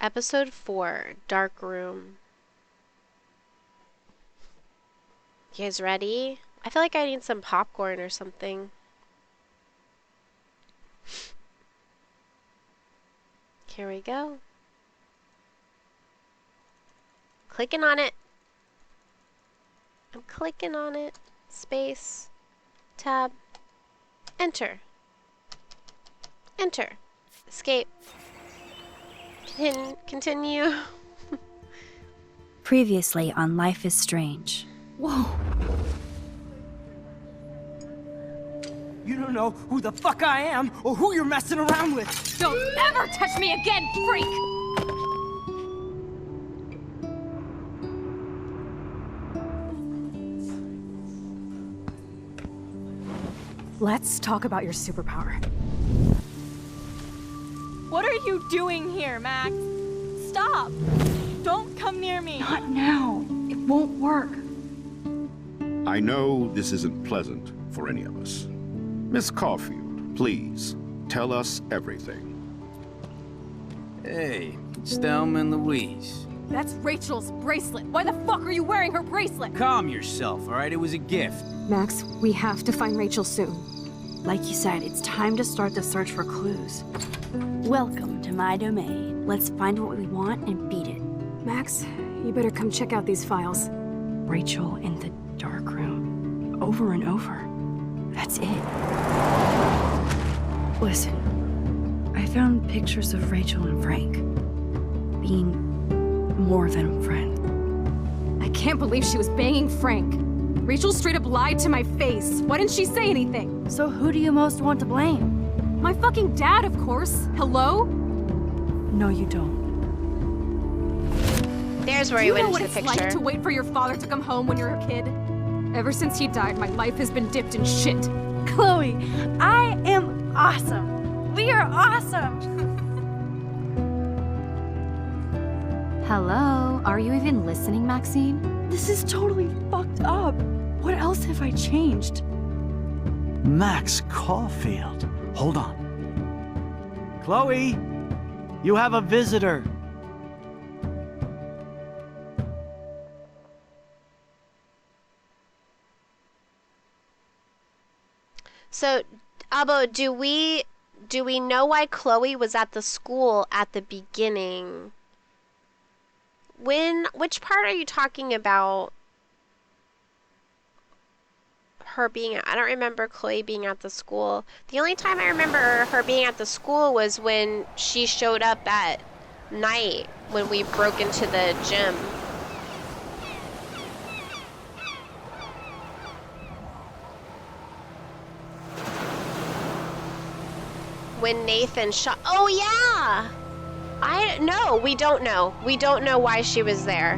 Episode 4, Dark Room. You guys ready? I feel like I need some popcorn or something. Here we go. Clicking on it. I'm clicking on it. Space. Tab. Enter. Enter. Escape. Continue. Previously on Life is Strange. Whoa. You don't know who the fuck I am or who you're messing around with. Don't ever touch me again, freak! Let's talk about your superpower. What are you doing here, Max? Stop! Don't come near me! Not now. It won't work. I know this isn't pleasant for any of us. Miss Caulfield, please, tell us everything. Hey, it's Thelma and Louise. That's Rachel's bracelet. Why the fuck are you wearing her bracelet? Calm yourself, all right? It was a gift. Max, we have to find Rachel soon. Like you said, it's time to start the search for clues. Welcome to my domain. Let's find what we want and beat it. Max, you better come check out these files. Rachel in the dark room. Over and over. That's it. Listen, I found pictures of Rachel and Frank being more than a friend. I can't believe she was banging Frank. Rachel straight up lied to my face. Why didn't she say anything? So who do you most want to blame? My fucking dad, of course. Hello? No, you don't. There's where Do you you went know what into the it's picture. like to wait for your father to come home when you're a kid? Ever since he died, my life has been dipped in shit. Chloe, I am awesome. We are awesome. Hello? Are you even listening, Maxine? This is totally fucked up. What else have I changed? Max Caulfield. Hold on. Chloe, you have a visitor. So, Abo, do we know why Chloe was at the school at the beginning? Which part are you talking about? Her being, I don't remember Chloe being at the school. The only time I remember her being at the school was when she showed up at night when we broke into the gym. When Nathan shot, oh yeah! We don't know. We don't know why she was there.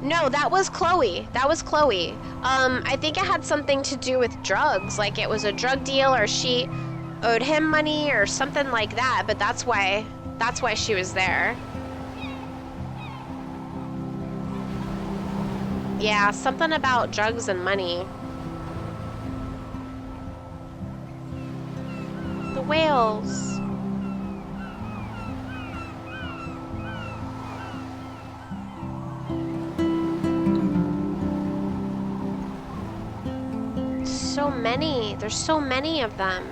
No, that was Chloe. That was Chloe. I think it had something to do with drugs. Like it was a drug deal or she owed him money or something like that, but that's why she was there. Yeah, something about drugs and money. The whales. So many. There's so many of them.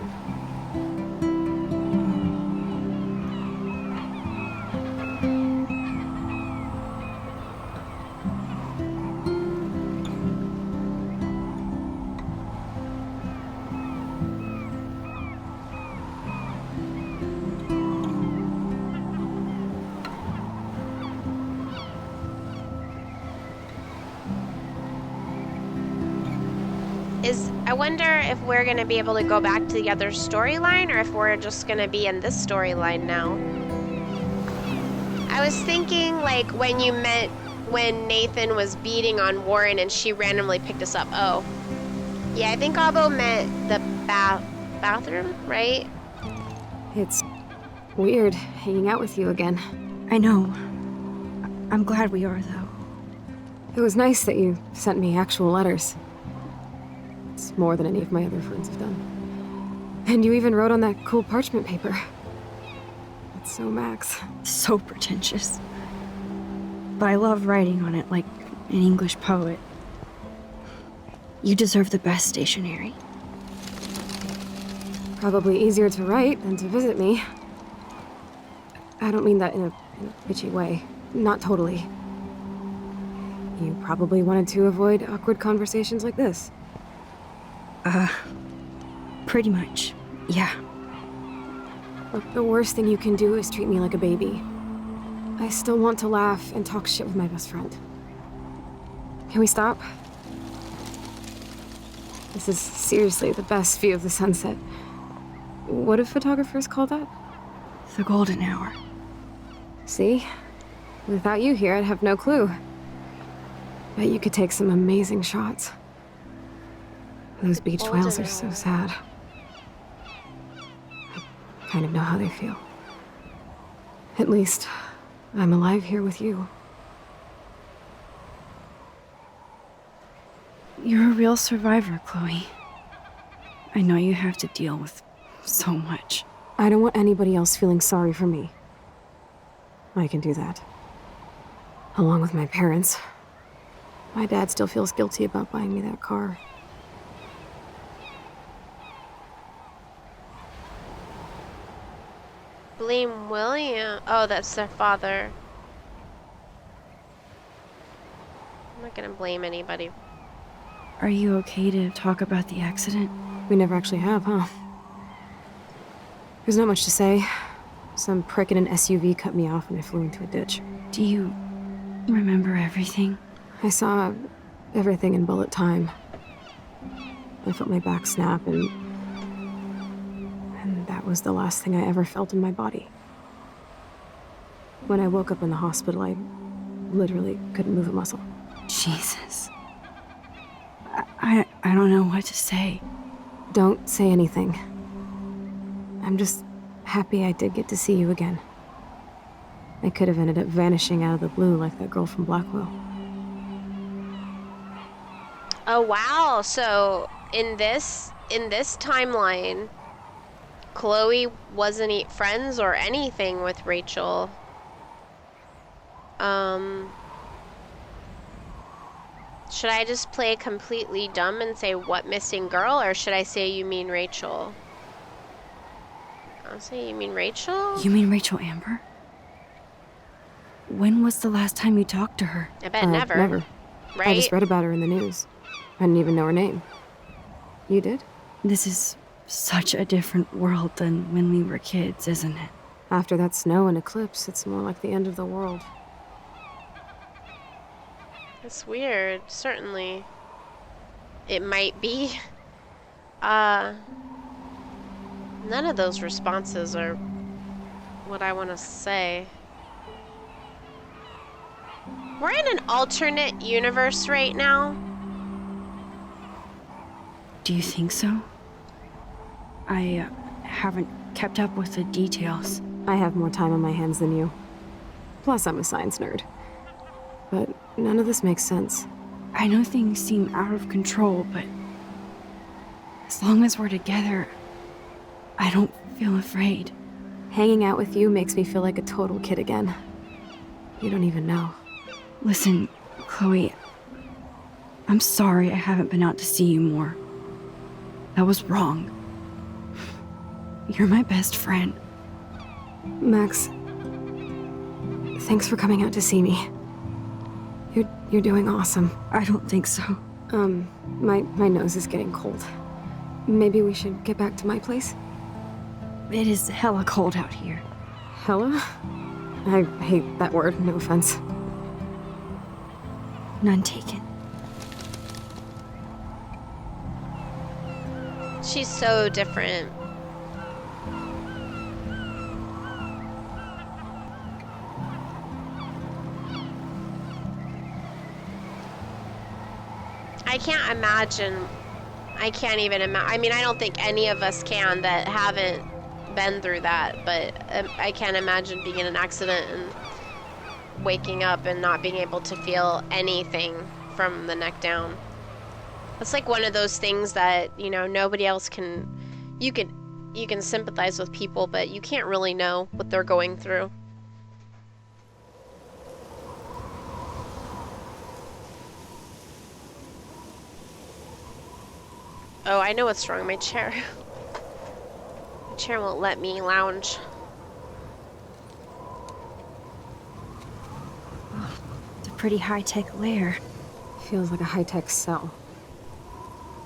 I wonder if we're going to be able to go back to the other storyline or if we're just going to be in this storyline now. I was thinking like when Nathan was beating on Warren and she randomly picked us up. Oh. Yeah, I think Abo meant the bathroom, right? It's weird hanging out with you again. I know. I'm glad we are, though. It was nice that you sent me actual letters. It's more than any of my other friends have done. And you even wrote on that cool parchment paper. So, Max, so pretentious. But I love writing on it like an English poet. You deserve the best stationery. Probably easier to write than to visit me. I don't mean that in a bitchy way. Not totally. You probably wanted to avoid awkward conversations like this. Pretty much, yeah. Look, the worst thing you can do is treat me like a baby. I still want to laugh and talk shit with my best friend. Can we stop? This is seriously the best view of the sunset. What do photographers call that? The golden hour. See? Without you here, I'd have no clue. Bet you could take some amazing shots. Those beach whales are so sad. I kind of know how they feel. At least, I'm alive here with you. You're a real survivor, Chloe. I know you have to deal with so much. I don't want anybody else feeling sorry for me. I can do that. Along with my parents. My dad still feels guilty about buying me that car. Blame William. Oh, that's their father. I'm not gonna blame anybody. Are you okay to talk about the accident? We never actually have, huh? There's not much to say. Some prick in an SUV cut me off and I flew into a ditch. Do you remember everything? I saw everything in bullet time. I felt my back snap and that was the last thing I ever felt in my body. When I woke up in the hospital, I literally couldn't move a muscle. Jesus. I don't know what to say. Don't say anything. I'm just happy I did get to see you again. I could have ended up vanishing out of the blue like that girl from Blackwell. Oh wow, so in this timeline, Chloe wasn't friends or anything with Rachel. Should I just play completely dumb and say what missing girl, or should I say you mean Rachel? I'll say you mean Rachel? You mean Rachel Amber? When was the last time you talked to her? I bet never. Never. Right? I just read about her in the news. I didn't even know her name. You did? This is such a different world than when we were kids, isn't it? After that snow and eclipse, it's more like the end of the world. It's weird, certainly. It might be. None of those responses are what I want to say. We're in an alternate universe right now. Do you think so? I haven't kept up with the details. I have more time on my hands than you. Plus, I'm a science nerd. But none of this makes sense. I know things seem out of control, but as long as we're together, I don't feel afraid. Hanging out with you makes me feel like a total kid again. You don't even know. Listen, Chloe, I'm sorry I haven't been out to see you more. That was wrong. You're my best friend. Max, thanks for coming out to see me. You're doing awesome. I don't think so. My nose is getting cold. Maybe we should get back to my place? It is hella cold out here. Hella? I hate that word, no offense. None taken. She's so different. I can't imagine. I can't even imagine. I mean, I don't think any of us can that haven't been through that, but I can't imagine being in an accident and waking up and not being able to feel anything from the neck down. It's like one of those things that, you know, nobody else can. You you can sympathize with people, but you can't really know what they're going through. Oh, I know what's wrong with my chair. My chair won't let me lounge. It's a pretty high-tech lair. Feels like a high-tech cell.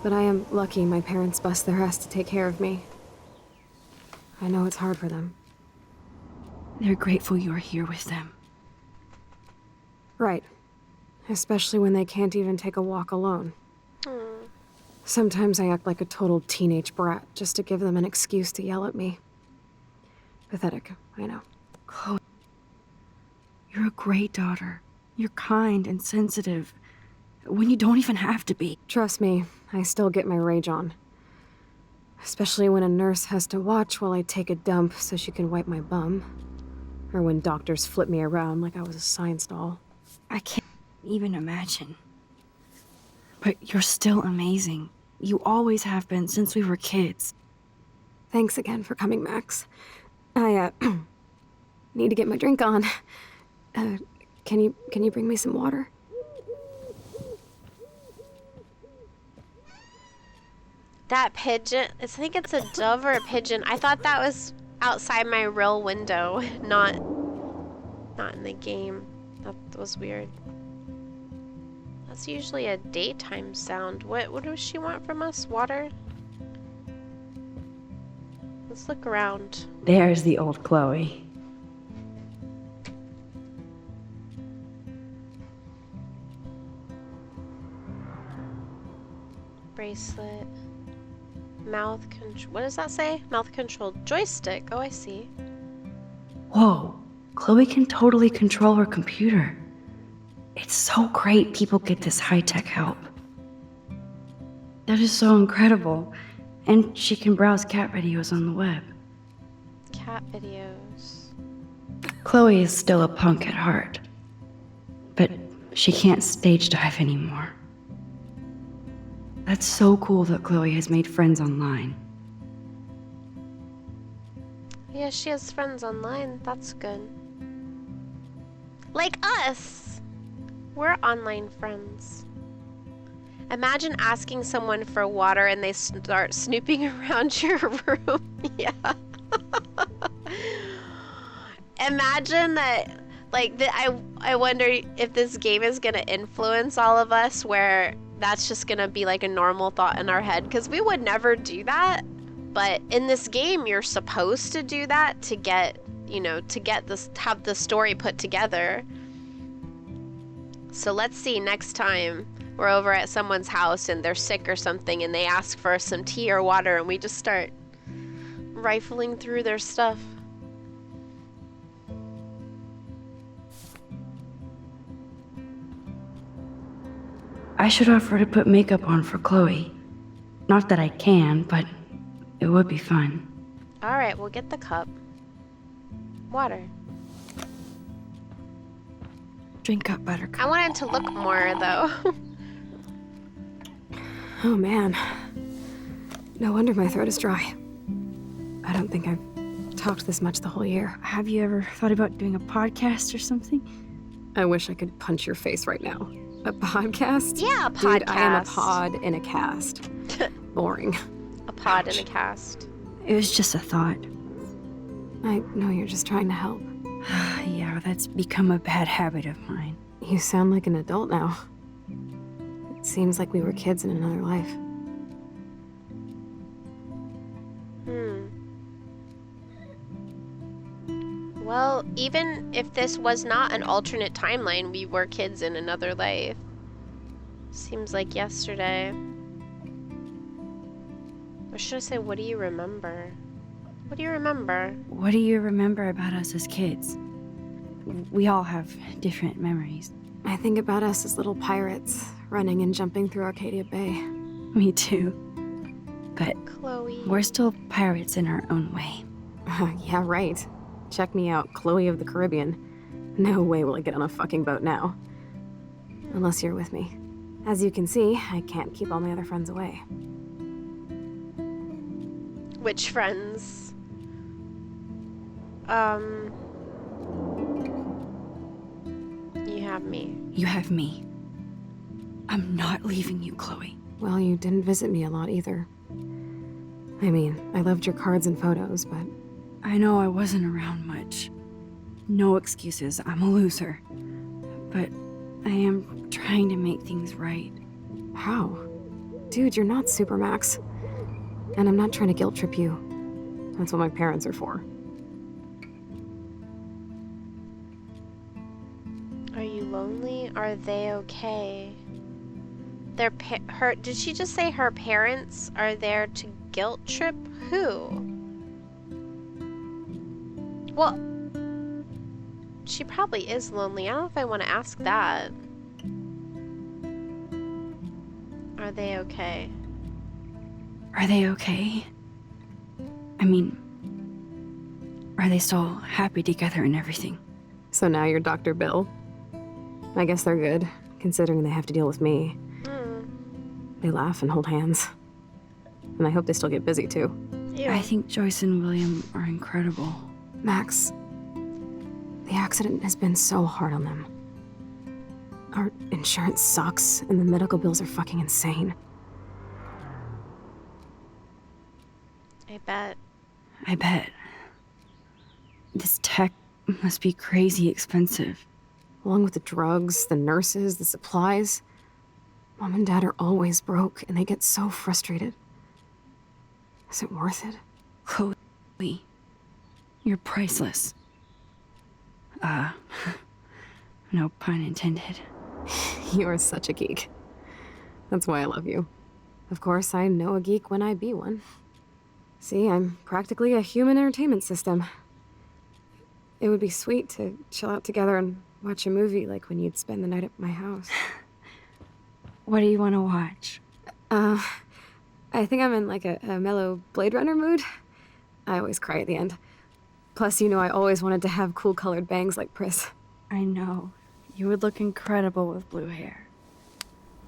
But I am lucky my parents bust their ass to take care of me. I know it's hard for them. They're grateful you're here with them. Right. Especially when they can't even take a walk alone. Sometimes I act like a total teenage brat just to give them an excuse to yell at me. Pathetic, I know. Chloe, you're a great daughter. You're kind and sensitive when you don't even have to be. Trust me, I still get my rage on. Especially when a nurse has to watch while I take a dump so she can wipe my bum. Or when doctors flip me around like I was a science doll. I can't even imagine. But you're still amazing. You always have been since we were kids. Thanks again for coming, Max. I, need to get my drink on. Can you bring me some water? That pigeon, I think it's a dove or a pigeon. I thought that was outside my real window, not in the game. That was weird. That's usually a daytime sound. What does she want from us? Water? Let's look around. There's the old Chloe. Bracelet. Mouth control. What does that say? Mouth control joystick. Oh, I see. Whoa, Chloe can totally control her computer. It's so great people get this high-tech help. That is so incredible. And she can browse cat videos on the web. Cat videos. Chloe is still a punk at heart. But she can't stage dive anymore. That's so cool that Chloe has made friends online. Yeah, she has friends online. That's good. Like us! We're online friends. Imagine asking someone for water and they start snooping around your room. Yeah. Imagine that, like, I wonder if this game is gonna influence all of us where that's just gonna be like a normal thought in our head, because we would never do that. But in this game, you're supposed to do that to get, have the story put together. So let's see, next time we're over at someone's house and they're sick or something and they ask for some tea or water and we just start rifling through their stuff. I should offer to put makeup on for Chloe. Not that I can, but it would be fun. Alright, we'll get the cup. Water. Drink up, Buttercup. I wanted to look more, though. Oh man. No wonder my throat is dry. I don't think I've talked this much the whole year. Have you ever thought about doing a podcast or something? I wish I could punch your face right now. A podcast? Yeah, a podcast. Dude, I am a pod in a cast. Boring. A pod in a cast. It was just a thought. I know you're just trying to help. Yeah, that's become a bad habit of mine. You sound like an adult now. It seems like we were kids in another life. Well, even if this was not an alternate timeline, we were kids in another life. Seems like yesterday. Or should I say, what do you remember? What do you remember? What do you remember about us as kids? We all have different memories. I think about us as little pirates, running and jumping through Arcadia Bay. Me too. But Chloe. we're still pirates in our own way. Yeah, right. Check me out, Chloe of the Caribbean. No way will I get on a fucking boat now. Unless you're with me. As you can see, I can't keep all my other friends away. Which friends? You have me. You have me. I'm not leaving you, Chloe. Well, you didn't visit me a lot either. I mean, I loved your cards and photos, but I know I wasn't around much. No excuses, I'm a loser. But I am trying to make things right. how? Dude, you're not Supermax. And I'm not trying to guilt trip you. That's what my parents are for. Are you lonely? Are they okay? Did she just say her parents are there to guilt trip who? Well, she probably is lonely. I don't know if I want to ask that. Are they okay? Are they okay? I mean, are they still happy together and everything? So now you're Dr. Bill. I guess they're good, considering they have to deal with me. They laugh and hold hands. And I hope they still get busy, too. Ew. I think Joyce and William are incredible. Max, the accident has been so hard on them. Our insurance sucks, and the medical bills are fucking insane. I bet. I bet. This tech must be crazy expensive. Along with the drugs, the nurses, the supplies. Mom and Dad are always broke, and they get so frustrated. Is it worth it? Chloe, you're priceless. No pun intended. You are such a geek. That's why I love you. Of course, I know a geek when I be one. See, I'm practically a human entertainment system. It would be sweet to chill out together and watch a movie like when you'd spend the night at my house. What do you want to watch? I think I'm in like a mellow Blade Runner mood. I always cry at the end. Plus, you know I always wanted to have cool colored bangs like Pris. I know. You would look incredible with blue hair.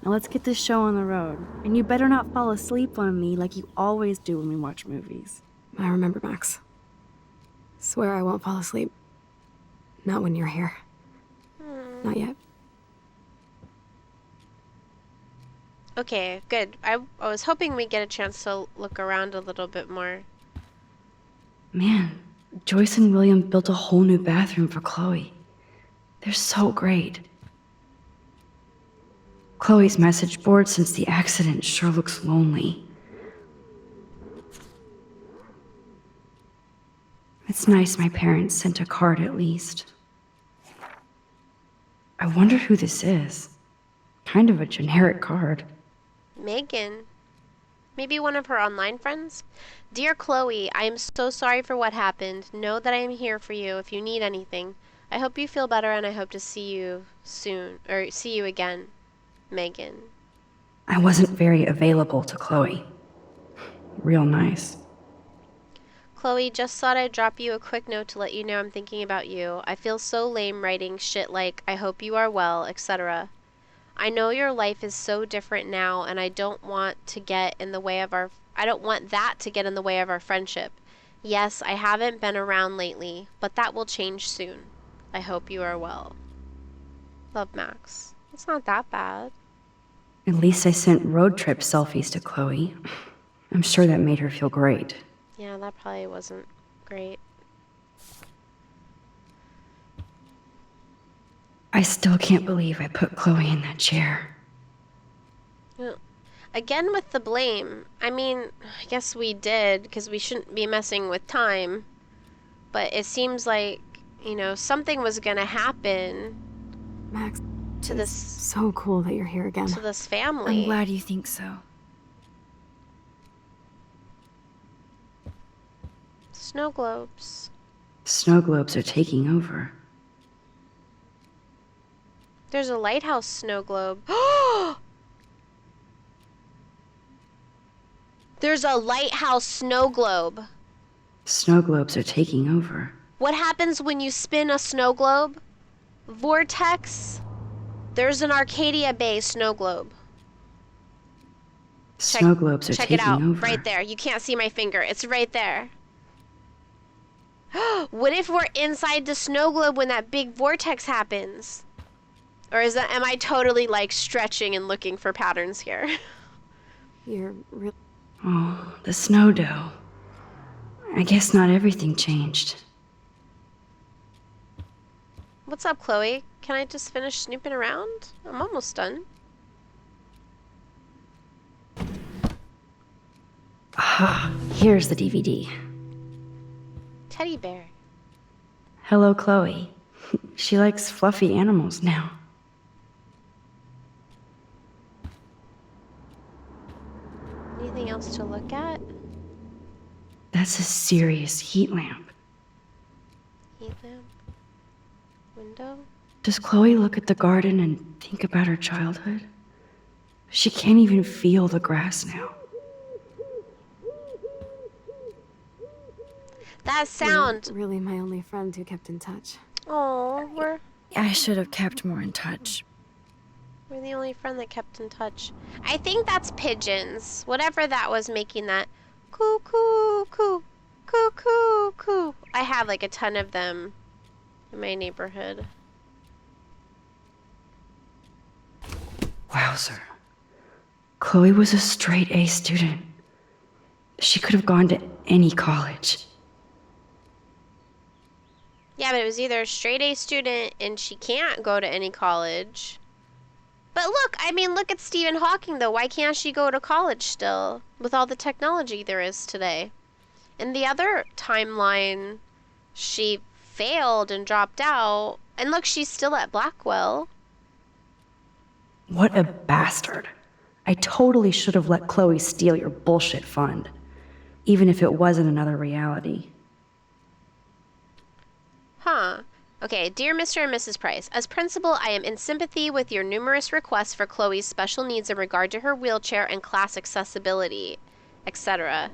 Now let's get this show on the road. And you better not fall asleep on me like you always do when we watch movies. I remember, Max. Swear I won't fall asleep. Not when you're here. Not yet. Okay, good. I was hoping we'd get a chance to look around a little bit more. Man, Joyce and William built a whole new bathroom for Chloe. They're so great. Chloe's message board since the accident sure looks lonely. It's nice my parents sent a card at least. I wonder who this is. Kind of a generic card. Megan. Maybe one of her online friends? Dear Chloe, I am so sorry for what happened. Know that I am here for you if you need anything. I hope you feel better and I hope to see you soon, or see you again. Megan. I wasn't very available to Chloe. Real nice. Chloe, just thought I'd drop you a quick note to let you know I'm thinking about you. I feel so lame writing shit like, I hope you are well, etc. I know your life is so different now, and I don't want that to get in the way of our friendship. Yes, I haven't been around lately, but that will change soon. I hope you are well. Love, Max. It's not that bad. At least I sent road trip selfies to Chloe. I'm sure that made her feel great. Yeah, that probably wasn't great. I still can't believe I put Chloe in that chair. Again with the blame. I mean, I guess we did, because we shouldn't be messing with time. But it seems like, you know, something was gonna happen Max, to this so cool that you're here again. to this family. I'm glad you think so. Snow globes. Snow globes are taking over. There's a lighthouse snow globe. There's a lighthouse snow globe. Snow globes are taking over. What happens when you spin a snow globe? Vortex. There's an Arcadia Bay snow globe. Snow globes are Check it taking out. over. Right there. You can't see my finger. It's right there. What if we're inside the snow globe when that big vortex happens? Or am I totally like stretching and looking for patterns here? You're really. Oh, the snow dough. I guess not everything changed. What's up, Chloe? Can I just finish snooping around? I'm almost done. Ah, here's the DVD. Teddy bear. Hello, Chloe. She likes fluffy animals now. Anything else to look at? That's a serious heat lamp. Heat lamp. Window. Does Chloe look at the garden and think about her childhood? She can't even feel the grass now. That sound. You're really my only friend who kept in touch. Oh, I should have kept more in touch. we're the only friend that kept in touch. I think that's pigeons. Whatever that was making that coo coo coo coo coo coo. I have like a ton of them in my neighborhood. Wowzer. Chloe was a straight A student. She could have gone to any college. Yeah, but it was either a straight A student and she can't go to any college. But look, I mean, look at Stephen Hawking though. Why can't she go to college still with all the technology there is today? In the other timeline, she failed and dropped out. And look, she's still at Blackwell. What a bastard. I totally should have let Chloe steal your bullshit fund, even if it wasn't another reality. Huh. Okay, dear Mr. and Mrs. Price, as principal, I am in sympathy with your numerous requests for Chloe's special needs in regard to her wheelchair and class accessibility, etc.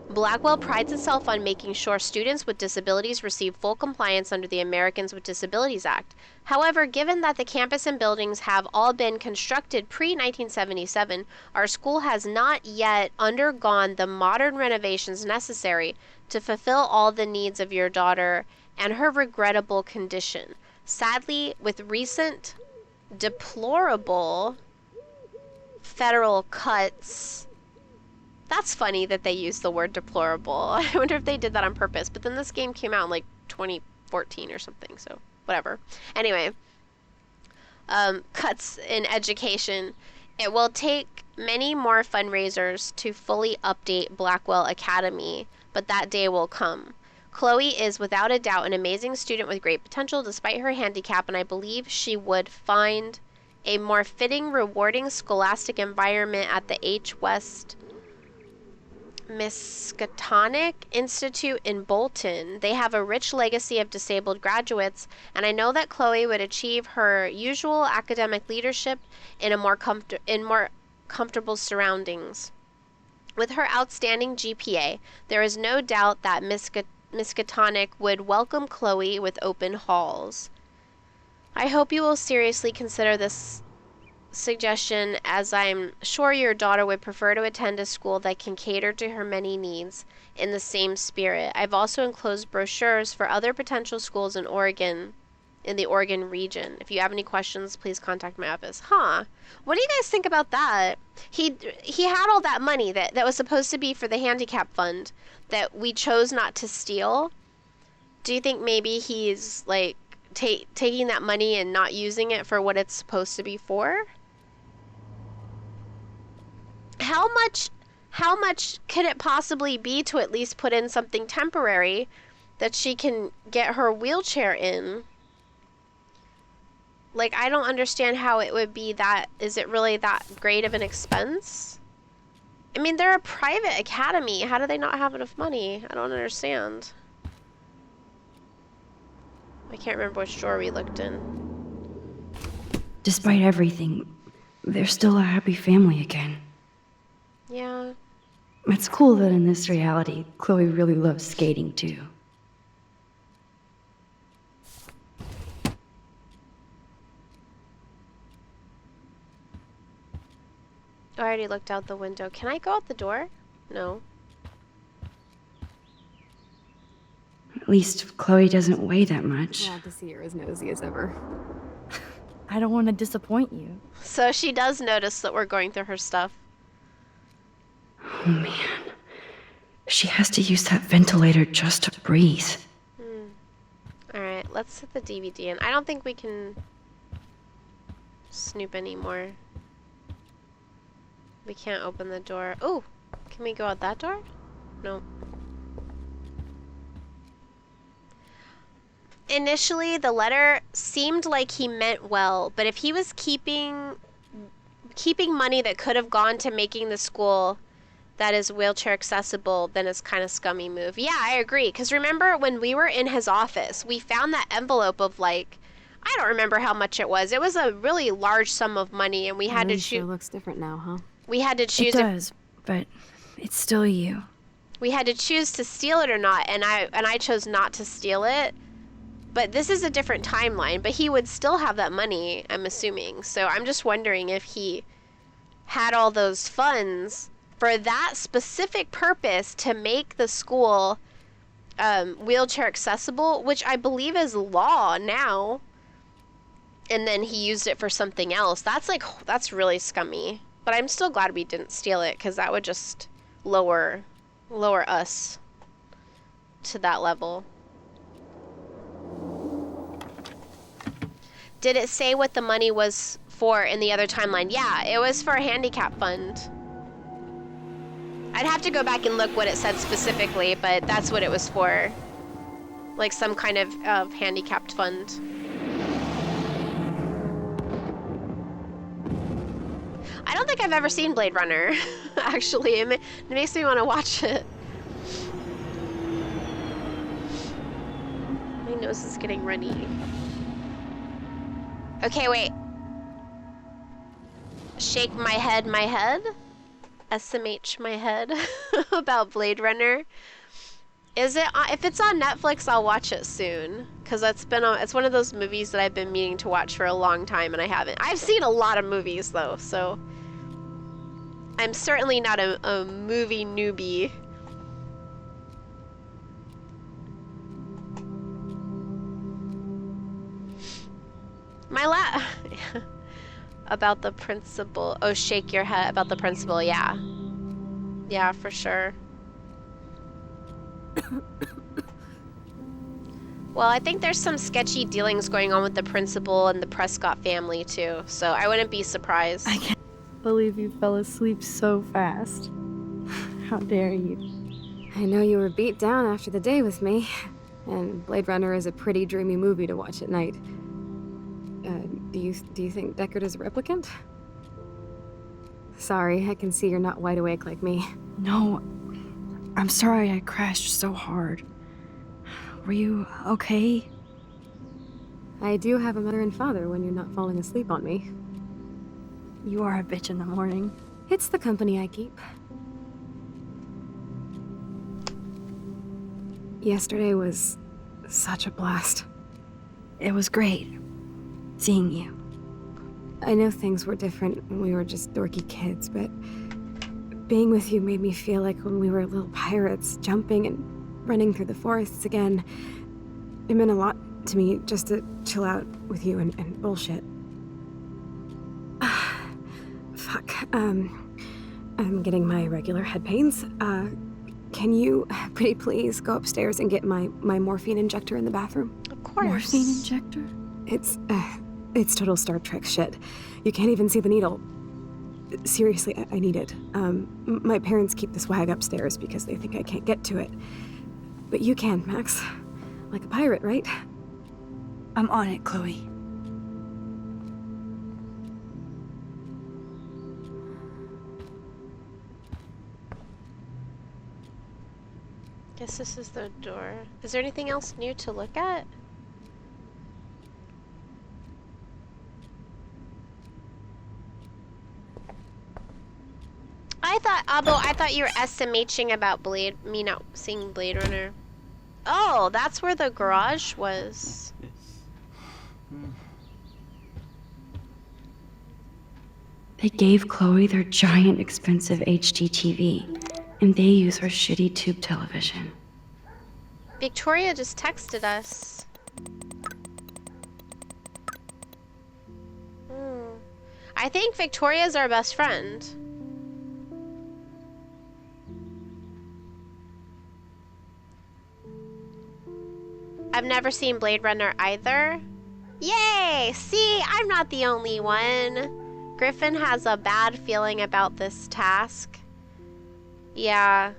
Blackwell prides itself on making sure students with disabilities receive full compliance under the Americans with Disabilities Act. However, given that the campus and buildings have all been constructed pre-1977, our school has not yet undergone the modern renovations necessary to fulfill all the needs of your daughter and her regrettable condition. Sadly, with recent deplorable federal cuts. That's funny that they use the word deplorable. I wonder if they did that on purpose. But then this game came out in like 2014 or something, so whatever. Anyway, cuts in education. It will take many more fundraisers to fully update Blackwell Academy, but that day will come. Chloe is without a doubt an amazing student with great potential despite her handicap, and I believe she would find a more fitting, rewarding scholastic environment at the H. West Miskatonic Institute in Bolton. They have a rich legacy of disabled graduates, and I know that Chloe would achieve her usual academic leadership in more comfortable surroundings. With her outstanding GPA, there is no doubt that Miskatonic would welcome Chloe with open halls. I hope you will seriously consider this suggestion, as I'm sure your daughter would prefer to attend a school that can cater to her many needs in the same spirit. I've also enclosed brochures for other potential schools in Oregon, in the Oregon region. If you have any questions, please contact my office. Huh. What do you guys think about that? He had all that money that was supposed to be for the handicap fund that we chose not to steal. Do you think maybe he's like taking that money and not using it for what it's supposed to be for? How much could it possibly be to at least put in something temporary that she can get her wheelchair in? Like, I don't understand how it would be that. Is it really that great of an expense? I mean, they're a private academy. How do they not have enough money? I don't understand. I can't remember which drawer we looked in. Despite everything, they're still a happy family again. Yeah. It's cool that in this reality, Chloe really loves skating too. Oh, I already looked out the window. Can I go out the door? No. At least Chloe doesn't weigh that much. Glad to see you're as nosy as ever. I don't want to disappoint you. So she does notice that we're going through her stuff. Oh man. She has to use that ventilator just to breathe. Alright, let's set the DVD in. I don't think we can snoop anymore. We can't open the door. Oh, can we go out that door? No. Initially, the letter seemed like he meant well, but if he was keeping money that could have gone to making the school that is wheelchair accessible, then it's kind of scummy move. Yeah, I agree. Because remember when we were in his office, we found that envelope of like, I don't remember how much it was. It was a really large sum of money, and we had to Sure choose. looks different now, huh? We had to choose. It does, but it's still you. We had to choose to steal it or not, and I chose not to steal it. But this is a different timeline. But he would still have that money, I'm assuming. So I'm just wondering if he had all those funds for that specific purpose to make the school wheelchair accessible, which I believe is law now. And then he used it for something else. That's really scummy. But I'm still glad we didn't steal it, because that would just lower us to that level. Did it say what the money was for in the other timeline? Yeah, it was for a handicap fund. I'd have to go back and look what it said specifically, but that's what it was for. Like some kind of handicapped fund. I don't think I've ever seen Blade Runner, actually. It makes me want to watch it. My nose is getting runny. Okay, wait. Shake my head, SMH my head about Blade Runner. Is it if it's on Netflix, I'll watch it soon, cuz it's one of those movies that I've been meaning to watch for a long time and I haven't. I've seen a lot of movies though, so I'm certainly not a movie newbie. About the principal. Oh, shake your head about the principal, yeah. Yeah, for sure. Well, I think there's some sketchy dealings going on with the principal and the Prescott family, too. So I wouldn't be surprised. I can't believe you fell asleep so fast. How dare you? I know you were beat down after the day with me, and Blade Runner is a pretty dreamy movie to watch at night. Do you think Deckard is a replicant? Sorry, I can see you're not wide awake like me. No, I'm sorry I crashed so hard. Were you okay? I do have a mother and father when you're not falling asleep on me. You are a bitch in the morning. It's the company I keep. Yesterday was such a blast. It was great seeing you. I know things were different when we were just dorky kids, but being with you made me feel like when we were little pirates, jumping and running through the forests again. It meant a lot to me just to chill out with you and bullshit. Fuck. I'm getting my regular head pains. Can you pretty please go upstairs and get my morphine injector in the bathroom? Of course. Morphine injector? It's total Star Trek shit. You can't even see the needle. Seriously, I need it. My parents keep the swag upstairs because they think I can't get to it. But you can, Max. Like a pirate, right? I'm on it, Chloe. Guess this is the door. Is there anything else new to look at? I thought you were SMHing about me not seeing Blade Runner. Oh, that's where the garage was. They gave Chloe their giant expensive HD TV, and they use her shitty tube television. Victoria just texted us. I think Victoria's our best friend. I've never seen Blade Runner either. Yay! See, I'm not the only one. Griffin has a bad feeling about this task. Yeah.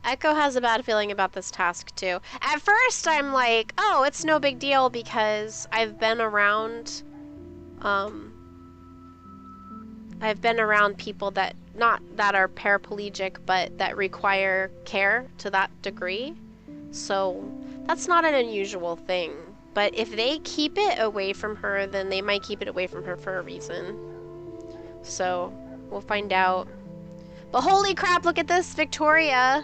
Echo has a bad feeling about this task too. At first I'm like, oh, it's no big deal because I've been around people that not that are paraplegic but that require care to that degree. So that's not an unusual thing. But if they keep it away from her, then they might keep it away from her for a reason. So we'll find out. But holy crap, look at this, Victoria.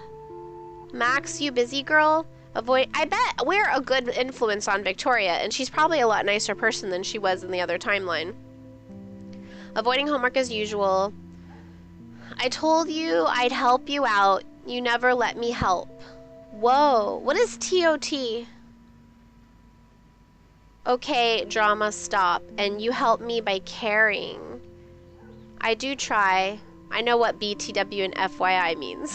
Max, you busy girl? Avoid. I bet we're a good influence on Victoria, and she's probably a lot nicer person than she was in the other timeline. Avoiding homework as usual. I told you I'd help you out. You never let me help. Whoa, what is TOT? Okay, drama, stop. And you help me by caring. I do try. I know what BTW and FYI means.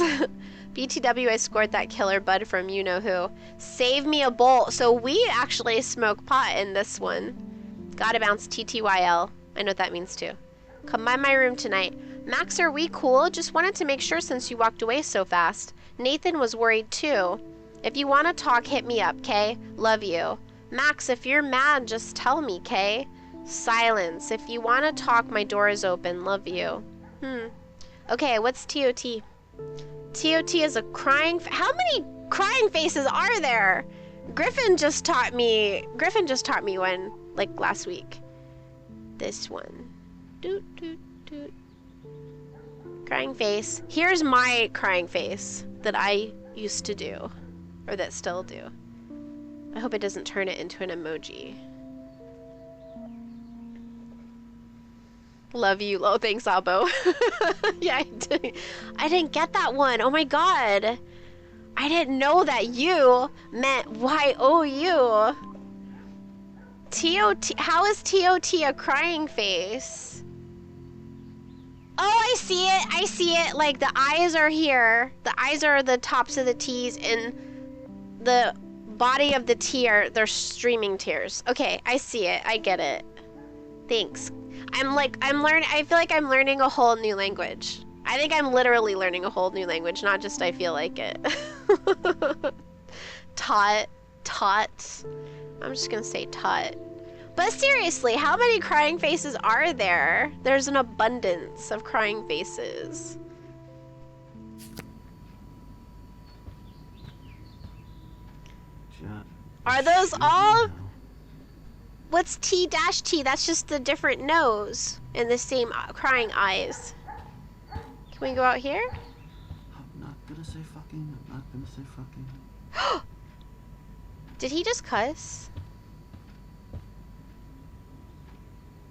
BTW, I scored that killer bud from you-know-who. Save me a bowl. So we actually smoke pot in this one. Gotta bounce TTYL. I know what that means too. Come by my room tonight. Max, are we cool? Just wanted to make sure since you walked away so fast. Nathan was worried too. If you want to talk, hit me up, Kay? Love you. Max, if you're mad, just tell me, Kay? Silence. If you want to talk, my door is open. Love you. Okay, what's TOT? TOT is a crying... How many crying faces are there? Griffin just taught me one, like, last week. This one. Doot, doot, doot. Crying face. Here's my crying face that I used to do. Or that still do. I hope it doesn't turn it into an emoji. Love you. Oh, thanks, Abo. Yeah, I didn't get that one. Oh my god. I didn't know that you meant Y-O-U. TOT. How is TOT a crying face? Oh, I see it. I see it. Like, the eyes are here. The eyes are the tops of the T's, and the body of the T they're streaming tears. Okay, I see it. I get it. Thanks. I feel like I'm learning a whole new language. I think I'm literally learning a whole new language, not just I feel like it. Tot. I'm just gonna say tot. But seriously, how many crying faces are there? There's an abundance of crying faces. Are those all? What's T-T? That's just the different nose and the same crying eyes. Can we go out here? I'm not gonna say fucking. I'm not gonna say fucking. Did he just cuss?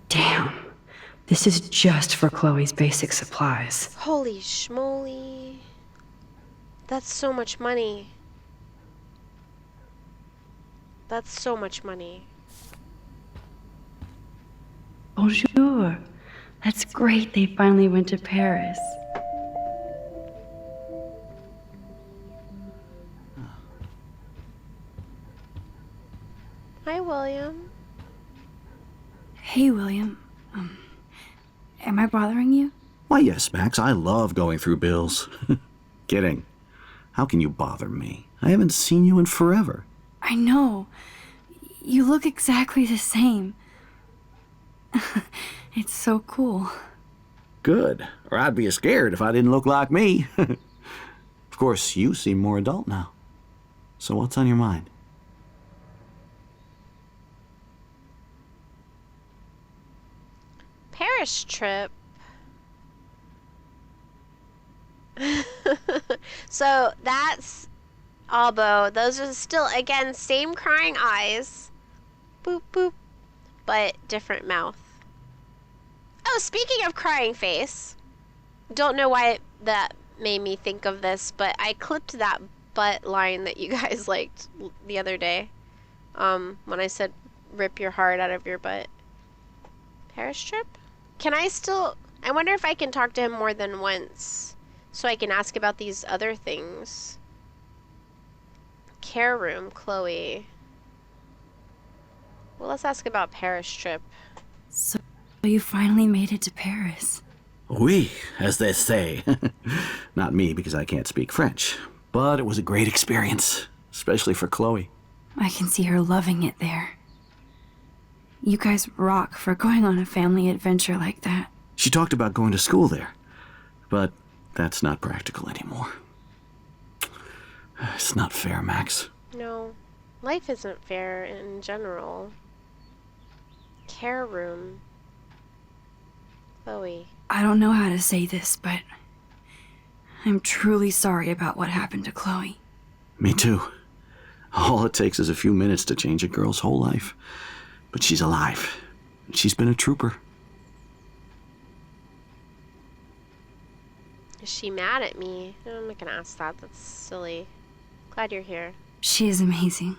Damn. This is just for Chloe's basic supplies. Holy schmoly. That's so much money. That's so much money. Bonjour. That's great they finally went to Paris. Hi, William. Hey, William. Am I bothering you? Why, yes, Max. I love going through bills. Kidding. How can you bother me? I haven't seen you in forever. I know. You look exactly the same. It's so cool. Good. Or I'd be scared if I didn't look like me. Of course, you seem more adult now. So what's on your mind? Paris trip. So that's Albo. Those are still, again, same crying eyes. Boop, boop. But different mouth. speaking of crying face, don't know why that made me think of this, but I clipped that butt line that you guys liked the other day. When I said rip your heart out of your butt. Paris trip? Can I still... I wonder if I can talk to him more than once so I can ask about these other things. Care room, Chloe. Well, let's ask about Paris trip. So you finally made it to Paris. Oui, as they say. Not me, because I can't speak French. But it was a great experience, especially for Chloe. I can see her loving it there. You guys rock for going on a family adventure like that. She talked about going to school there, but that's not practical anymore. It's not fair, Max. No, life isn't fair in general. Care room. Chloe. I don't know how to say this, but I'm truly sorry about what happened to Chloe. Me too. All it takes is a few minutes to change a girl's whole life. But she's alive. She's been a trooper. Is she mad at me? I'm not gonna ask that. That's silly. Glad you're here. She is amazing.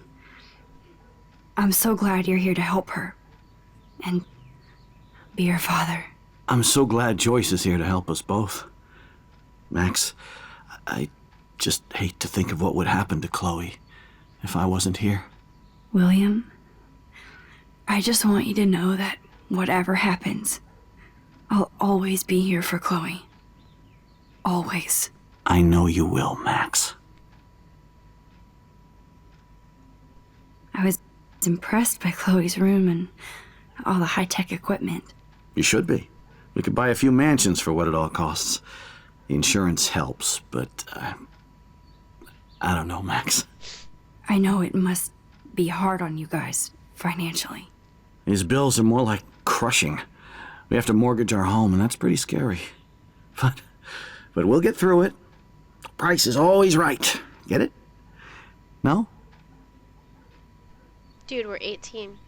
I'm so glad you're here to help her. And be her father. I'm so glad Joyce is here to help us both. Max, I just hate to think of what would happen to Chloe if I wasn't here. William, I just want you to know that whatever happens, I'll always be here for Chloe. Always. I know you will, Max. I was impressed by Chloe's room and all the high-tech equipment. You should be. We could buy a few mansions for what it all costs. The insurance helps, but I don't know, Max. I know it must be hard on you guys, financially. These bills are more like crushing. We have to mortgage our home, and that's pretty scary. But we'll get through it. Price is always right. Get it? No? Dude, we're 18.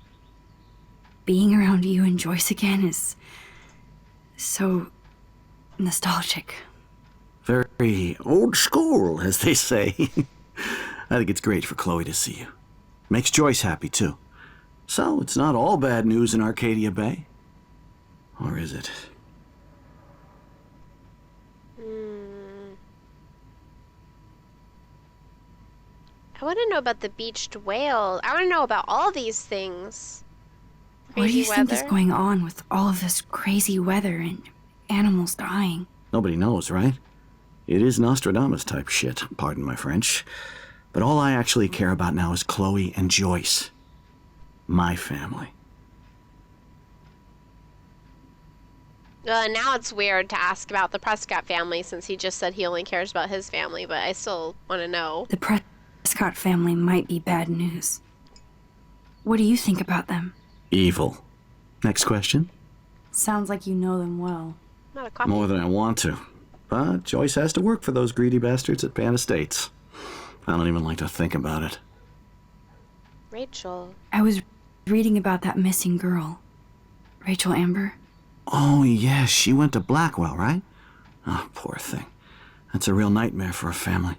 Being around you and Joyce again is so nostalgic. Very old school, as they say. I think it's great for Chloe to see you. Makes Joyce happy, too. So, it's not all bad news in Arcadia Bay. Or is it? I want to know about the beached whale. I want to know about all these things. What do you Crazy think is weather. going on with all of this crazy weather and animals dying? Nobody knows, right? It is Nostradamus type shit, pardon my French. But all I actually care about now is Chloe and Joyce. My family. Now it's weird to ask about the Prescott family since he just said he only cares about his family, but I still want to know. The Prescott family might be bad news. What do you think about them? Evil. Next question? Sounds like you know them well. Not a coffee. More than I want to. But Joyce has to work for those greedy bastards at Pan Estates. I don't even like to think about it. Rachel. I was reading about that missing girl. Rachel Amber. Oh, yeah, she went to Blackwell, right? Oh, poor thing. That's a real nightmare for a family.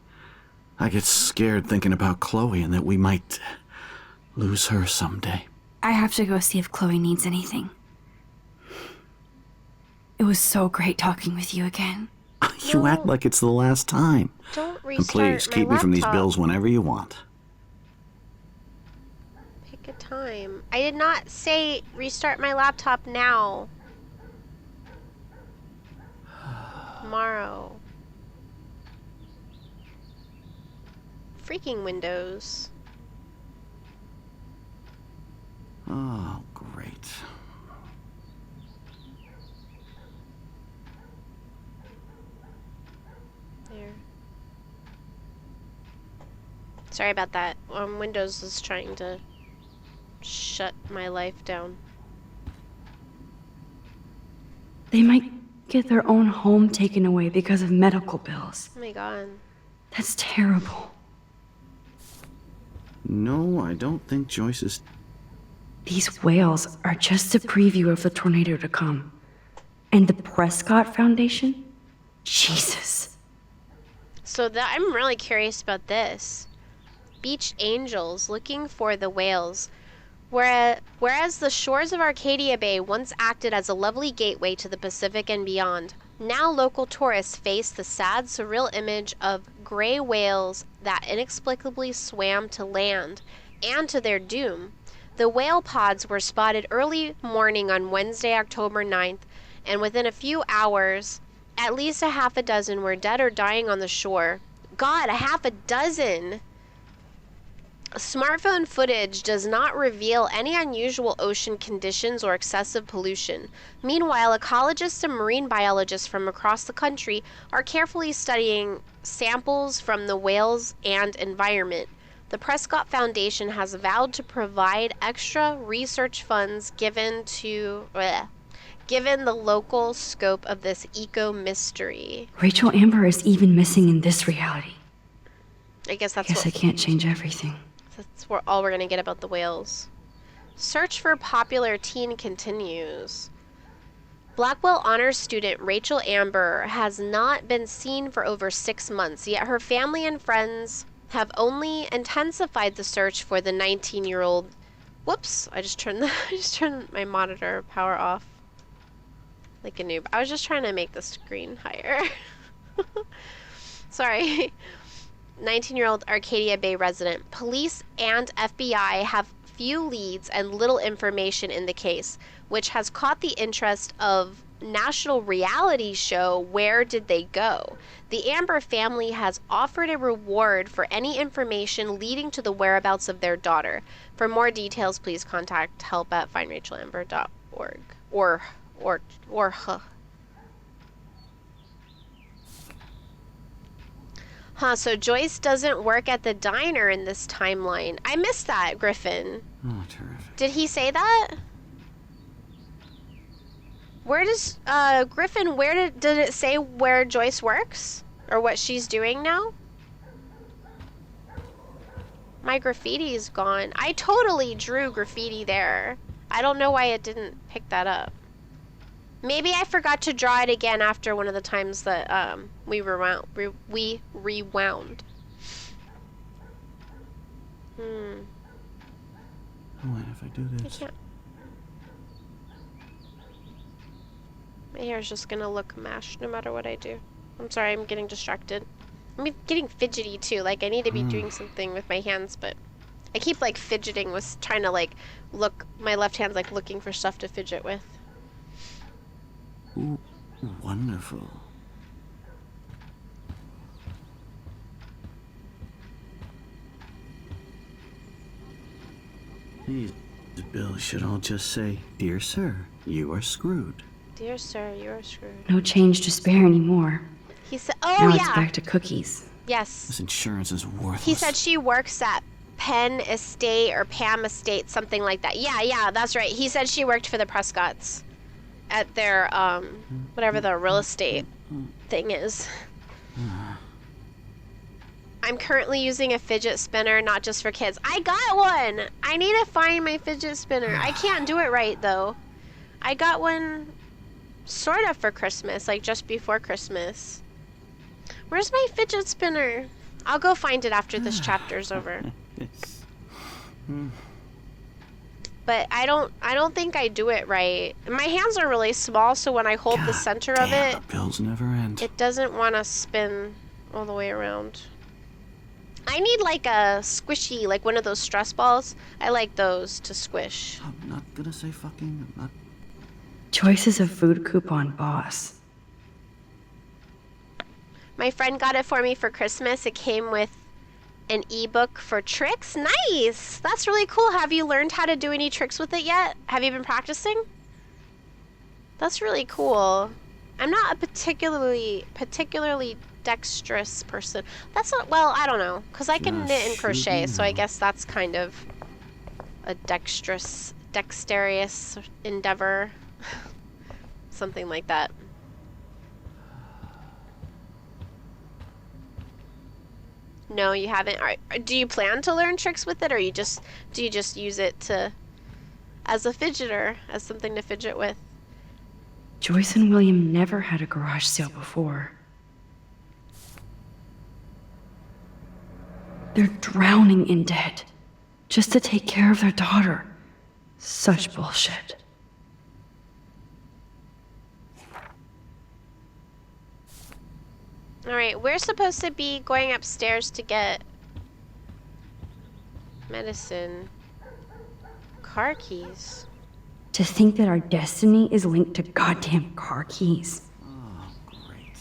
I get scared thinking about Chloe and that we might lose her someday. I have to go see if Chloe needs anything. It was so great talking with you again. You act like it's the last time. Don't And restart please, my keep me from these laptop. bills whenever you want. Pick a time. I did not say restart my laptop now. Tomorrow. Freaking Windows. Oh, great. There. Sorry about that. Windows is trying to shut my life down. They might get their own home taken away because of medical bills. Oh my god. That's terrible. No, I don't think Joyce is... These whales are just a preview of the tornado to come. And the Prescott Foundation? Jesus. So I'm really curious about this. Beach angels looking for the whales. Whereas the shores of Arcadia Bay once acted as a lovely gateway to the Pacific and beyond, now local tourists face the sad, surreal image of gray whales that inexplicably swam to land, and to their doom. The whale pods were spotted early morning on Wednesday, October 9th, and within a few hours, at least a half a dozen were dead or dying on the shore. God, a half a dozen! Smartphone footage does not reveal any unusual ocean conditions or excessive pollution. Meanwhile, ecologists and marine biologists from across the country are carefully studying samples from the whales and environment. The Prescott Foundation has vowed to provide extra research funds given the local scope of this eco-mystery. Rachel Amber is even missing in this reality. I guess I can't change everything. That's all we're gonna get about the whales. Search for popular teen continues. Blackwell honors student Rachel Amber has not been seen for over 6 months, yet her family and friends have only intensified the search for the 19-year-old. Whoops! I just turned my monitor power off. Like a noob. I was just trying to make the screen higher. Sorry. 19-year-old Arcadia Bay resident. Police and FBI have few leads and little information in the case, which has caught the interest of national reality show Where Did They Go? The Amber family has offered a reward for any information leading to the whereabouts of their daughter. For more details, please contact help@findrachelamber.org or so Joyce doesn't work at the diner in this timeline. I missed that, Griffin. Oh, terrific. Did he say that? Where does, Griffin, did it say where Joyce works? Or what she's doing now? My graffiti's gone. I totally drew graffiti there. I don't know why it didn't pick that up. Maybe I forgot to draw it again after one of the times that, we rewound. What if I do I this? can't. My hair's just gonna look mashed no matter what I do. I'm sorry, I'm getting distracted. I'm getting fidgety too, like I need to be doing something with my hands, but I keep like fidgeting with trying to like look, my left hand's like looking for stuff to fidget with. Ooh, wonderful. These bills should all just say, "Dear sir, you are screwed." Dear sir, you are screwed. No change to spare anymore. He said, Now oh it's yeah, back to cookies. yes. This insurance is worthless. He said she works at Penn Estate or Pam Estate, something like that. Yeah, that's right. He said she worked for the Prescotts at their, whatever the real estate thing is. I'm currently using a fidget spinner, not just for kids. I got one! I need to find my fidget spinner. I can't do it right, though. I got one sort of for Christmas, like just before Christmas. Where's my fidget spinner? I'll go find it after this chapter's over. But I don't think I do it right. My hands are really small, so when I hold the center of it, the bills never end. it doesn't want to spin all the way around. I need like a squishy, like one of those stress balls. I like those to squish. I'm not gonna say fucking. I'm not. Joyce is a food coupon boss. My friend got it for me for Christmas. It came with an ebook for tricks. Nice! That's really cool. Have you learned how to do any tricks with it yet? Have you been practicing? That's really cool. I'm not a particularly dexterous person. That's not, well, I don't know, because I can knit and crochet, so I guess that's kind of a dexterous endeavor. Something like that. No, you haven't. Do you plan to learn tricks with it, or do you just use it to as a fidgeter, as something to fidget with? Joyce and William never had a garage sale before. They're drowning in debt just to take care of their daughter. Such bullshit. Alright, we're supposed to be going upstairs to get medicine. Car keys. To think that our destiny is linked to goddamn car keys. Oh, great.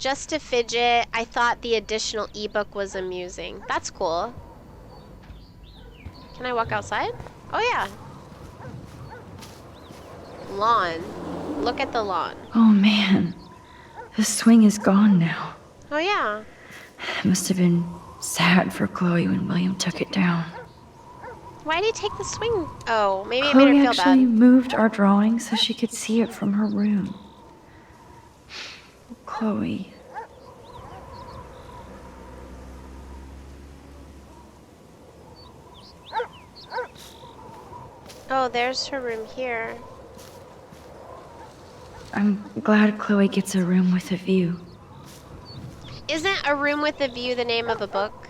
Just to fidget, I thought the additional ebook was amusing. That's cool. Can I walk outside? Oh yeah. Lawn. Look at the lawn. Oh man, the swing is gone now. Oh yeah. It must have been sad for Chloe when William took it down. Why did he take the swing? Oh, maybe it made Chloe her feel actually bad. moved our drawing so she could see it from her room. Chloe. Oh, there's her room here. I'm glad Chloe gets a room with a view. Isn't A Room with a View the name of a book?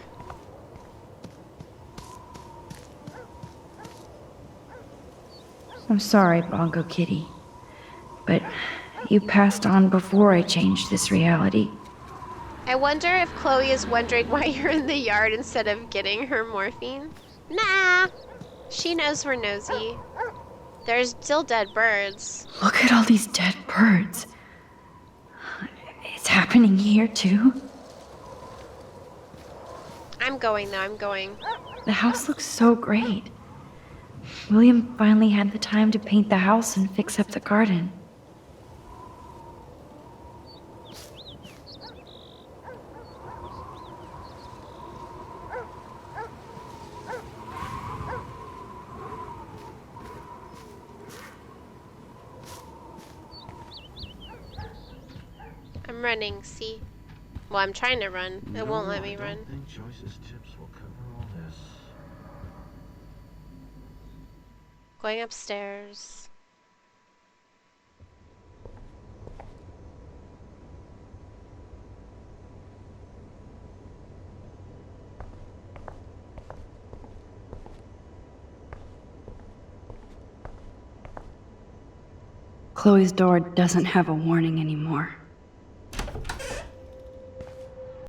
I'm sorry, Bongo Kitty, but you passed on before I changed this reality. I wonder if Chloe is wondering why you're in the yard instead of getting her morphine. Nah, she knows we're nosy. There's still dead birds. Look at all these dead birds. It's happening here too. I'm going though, I'm going. The house looks so great. William finally had the time to paint the house and fix up the garden. I'm running, see? Well, I'm trying to run. It won't let me run. I don't think Joyce's tips will cover all this. Going upstairs. Chloe's door doesn't have a warning anymore.